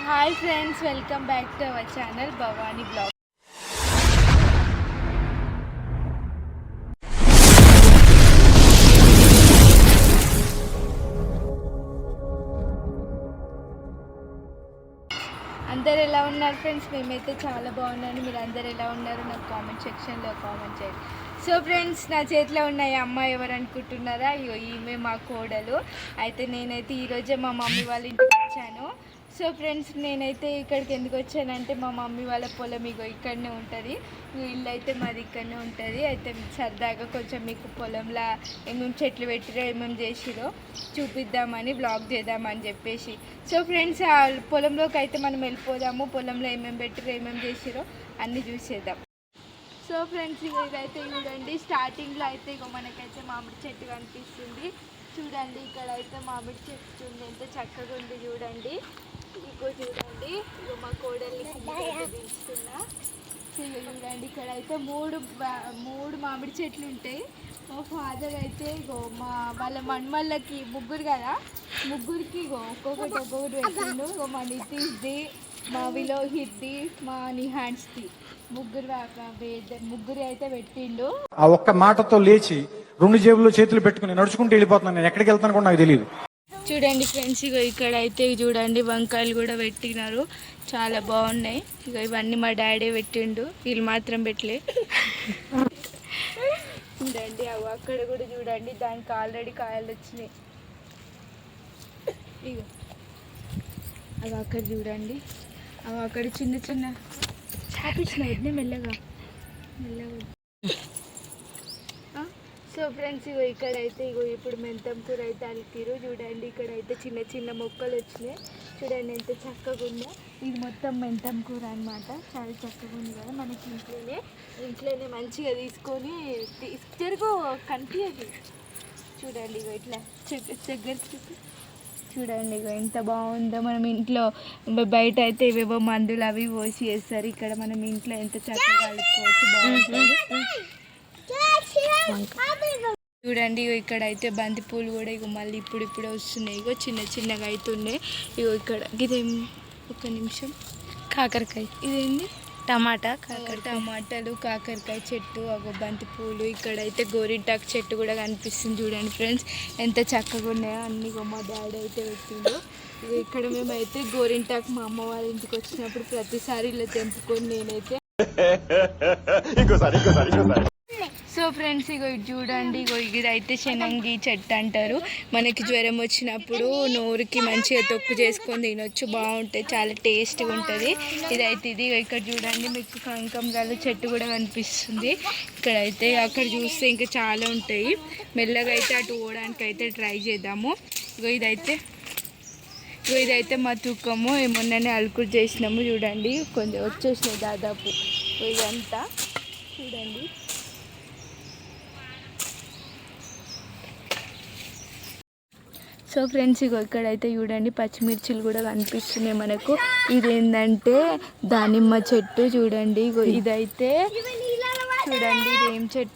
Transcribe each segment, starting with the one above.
Hi friends, welcome back to our channel Bhavani blog. అందరు ఎలా ఉన్నారు ఫ్రెండ్స్? మేమైతే చాలా బాగున్నాను. మీరు అందరు ఎలా ఉన్నారు నాకు కామెంట్ సెక్షన్లో కామెంట్ చేయండి. సో ఫ్రెండ్స్, నా చేతిలో ఉన్న ఈ అమ్మాయి ఎవరు అనుకుంటున్నారా? ఈమె మా కోడలు. అయితే నేనైతే ఈరోజే మా మమ్మీ వాళ్ళ ఇంటికి వచ్చాను. సో ఫ్రెండ్స్, నేనైతే ఇక్కడికి ఎందుకు వచ్చానంటే మా మమ్మీ వాళ్ళ పొలం ఇక్కడనే ఉంటుంది. ఇల్లు అయితే మాది ఇక్కడనే ఉంటుంది. అయితే సరదాగా కొంచెం మీకు పొలంలో ఏమేమి చెట్లు పెట్టిరో ఏమేమి చేసిరో చూపిద్దామని బ్లాగ్ చేద్దామని చెప్పేసి. సో ఫ్రెండ్స్, ఆ పొలంలోకి అయితే మనం వెళ్ళిపోదాము. పొలంలో ఏమేమి పెట్టిరో ఏమేమి చేసిరో అన్నీ చూసేద్దాం. సో ఫ్రెండ్స్, ఇదైతే చూడండి, స్టార్టింగ్లో అయితే మనకైతే మామిడి చెట్టు కనిపిస్తుంది. చూడండి, ఇక్కడ అయితే మామిడి చెట్టు ఉంది, ఎంత చక్కగా ఉంది చూడండి. చూడండి, మా కోడల్ని దించుతున్నా. చూడండి, ఇక్కడ అయితే మూడు మామిడి చెట్లు ఉంటాయి. మా ఫాదర్ అయితే వాళ్ళ మన్మళ్ళకి ముగ్గురు కదా, ముగ్గురికి ఒక్కొక్కటి పెట్టిండు. మా నితీష్ది, మా విలోహిత్ది, మా నిహాన్స్ది ముగ్గురు అయితే పెట్టిండు. ఆ ఒక్క మాటతో లేచి 2 జేబుల్లో చేతులు పెట్టుకుని నడుచుకుంటూ వెళ్ళిపోతున్నాను. నేను ఎక్కడికి వెళ్తాను కూడా నాకు తెలియదు. చూడండి ఫ్రెండ్స్, ఇక్కడ అయితే చూడండి వంకాయలు కూడా పెట్టినారు, చాలా బాగున్నాయి. ఇవన్నీ మా డాడీ పెట్టిండు, వీళ్ళు మాత్రం పెట్టలే. చూడండి అక్కడ కూడా చూడండి, దానికి ఆల్రెడీ కాయలు వచ్చినాయి. అక్కడ చూడండి, అక్కడ చిన్న చిన్న చాపించినాయి మెల్లగా. సో ఫ్రెండ్స్, ఇక్కడైతే ఇప్పుడు మెంతం కూర అయితే అలికిరు. చూడండి, ఇక్కడైతే చిన్న చిన్న మొక్కలు వచ్చినాయి. చూడండి ఎంత చక్కగా ఉందో. ఇది మొత్తం మెంతం కూర అనమాట, చాలా చక్కగా ఉంది కదా. మనకి ఇంట్లోనే మంచిగా తీసుకొని జరుగు కనిపించదు. చూడండి ఇట్లా దగ్గర చూడండి ఎంత బాగుందో. మనం ఇంట్లో బయట అయితే ఇవేవో మందులు అవి పోసి వేస్తారు, ఇక్కడ మనం ఇంట్లో ఎంత చక్కగా కలుపుకోవచ్చు, బాగుంటుంది. చూడండి, ఇక్కడ అయితే బంతి పూలు కూడా మళ్ళీ ఇప్పుడు వస్తున్నాయి. చిన్న చిన్నగా అవుతున్నాయి. ఇక్కడ ఇదేం, ఒక నిమిషం, కాకరకాయ, ఇదేంది టమాటాలు, కాకరకాయ చెట్టు, బంతి పూలు. ఇక్కడైతే గోరింటాకు చెట్టు కూడా కనిపిస్తుంది. చూడండి ఫ్రెండ్స్, ఎంత చక్కగా ఉన్నాయో అన్ని. మా డాడీ అయితే పెట్టిండు. ఇక్కడ మేమైతే గోరింటాకు మా అమ్మ వాళ్ళ ఇంటికి వచ్చినప్పుడు ప్రతిసారి ఇలా తెంపుకొని నేనైతే. సో ఫ్రెండ్స్, ఇది చూడండి, ఇదైతే శనంగి చెట్టు అంటారు. మనకి జ్వరం వచ్చినప్పుడు నోరుకి మంచిగా తొక్కు చేసుకొని తినొచ్చు, బాగుంటుంది, చాలా టేస్ట్గా ఉంటుంది. ఇదైతే ఇక్కడ చూడండి, మీకు కనకాంబరాలు చెట్టు కూడా కనిపిస్తుంది. ఇక్కడైతే అక్కడ చూస్తే ఇంకా చాలా ఉంటాయి. మెల్లగా అయితే అటు పోవడానికి అయితే ట్రై చేద్దాము. ఇదైతే మా తూకము, మొన్ననే అలుకుడు చేసినాము. చూడండి, కొంచెం వచ్చేసినాయి దాదాపు. ఇదంతా చూడండి. సో ఫ్రెండ్స్, ఇక్కడైతే చూడండి పచ్చిమిర్చిలు కూడా కనిపిస్తున్నాయి మనకు. ఇదేంటంటే దానిమ్మ చెట్టు. చూడండి, ఇదైతే చూడండి ఇదేం చెట్టు.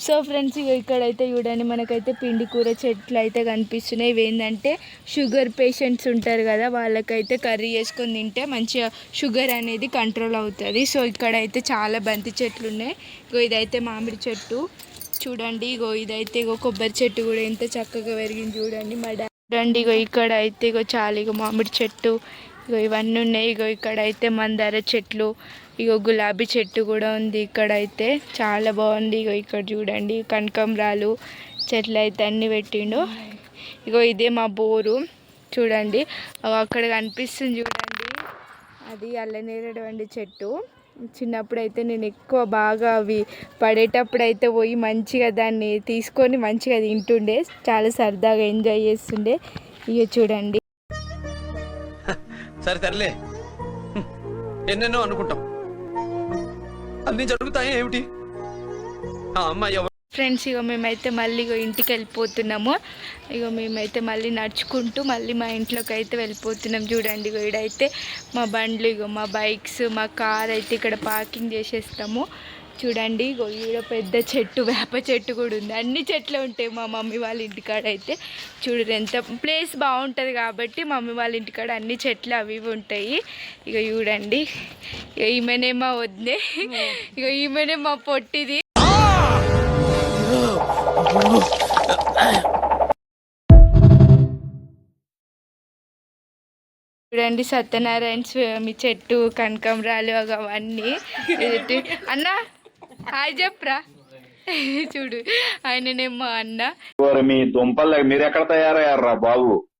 సో ఫ్రెండ్స్, ఇక్కడైతే చూడండి మనకైతే పిండి కూర చెట్లు అయితే కనిపిస్తున్నాయి. ఇవేంటంటే షుగర్ పేషెంట్స్ ఉంటారు కదా, వాళ్ళకైతే కర్రీ చేసుకొని తింటే మంచిగా షుగర్ అనేది కంట్రోల్ అవుతుంది. సో ఇక్కడైతే చాలా బంతి చెట్లు ఉన్నాయి. ఇదైతే మామిడి చెట్టు చూడండి. ఇదైతే కొబ్బరి చెట్టు కూడా ఎంత చక్కగా పెరిగింది చూడండి. చూడండి, ఇక్కడ అయితే చాలా మామిడి చెట్టు, ఇవన్నీ ఉన్నాయి. ఇక్కడైతే మందార చెట్లు, గులాబీ చెట్టు కూడా ఉంది. ఇక్కడైతే చాలా బాగుంది. ఇక్కడ చూడండి కనకాంబరాలు చెట్లు అయితే అన్నీ పెట్టిండు. ఇదే మా బోరు. చూడండి అక్కడ కనిపిస్తుంది చూడండి, అది అల్లనేరేడు వండి చెట్టు. చిన్నప్పుడు అయితే నేను ఎక్కువ బాగా అవి పడేటప్పుడు అయితే పోయి మంచిగా దాన్ని తీసుకొని మంచిగా తింటుండే, చాలా సరదాగా ఎంజాయ్ చేస్తుండే. చూడండి, సరే తరలే, ఎన్నెన్నో అనుకుంటాం, అన్నీ జరుగుతాయి ఏమిటి. ఫ్రెండ్స్, మేమైతే మళ్ళీ ఇంటికి వెళ్ళిపోతున్నాము. మేమైతే మళ్ళీ నడుచుకుంటూ మళ్ళీ మా ఇంట్లోకి అయితే వెళ్ళిపోతున్నాం. చూడండి, ఇక్కడైతే మా బండ్లు, మా బైక్స్, మా కార్ అయితే ఇక్కడ పార్కింగ్ చేసేస్తాము. చూడండి ఇగో ఈడ పెద్ద చెట్టు, వేప చెట్టు కూడా ఉంది. అన్ని చెట్లు ఉంటాయి మా మమ్మీ వాళ్ళ ఇంటికాడ అయితే. చూడరు ఎంత ప్లేస్ బాగుంటుంది కాబట్టి మమ్మీ వాళ్ళ ఇంటికాడ అన్ని చెట్లు అవి ఇవి ఉంటాయి. ఇక చూడండి, ఇక ఈమెనే మా వద్దే, ఇక ఈమెనే మా పొట్టిది. చూడండి సత్యనారాయణ స్వామి చెట్టు, కనకంరాలు అవన్నీ. అన్న హాయ్ చెప్పరా, చూడు ఆయననేమో అన్న. మీ దుంపలు మీరు ఎక్కడ తయారయ్యారా బాబు?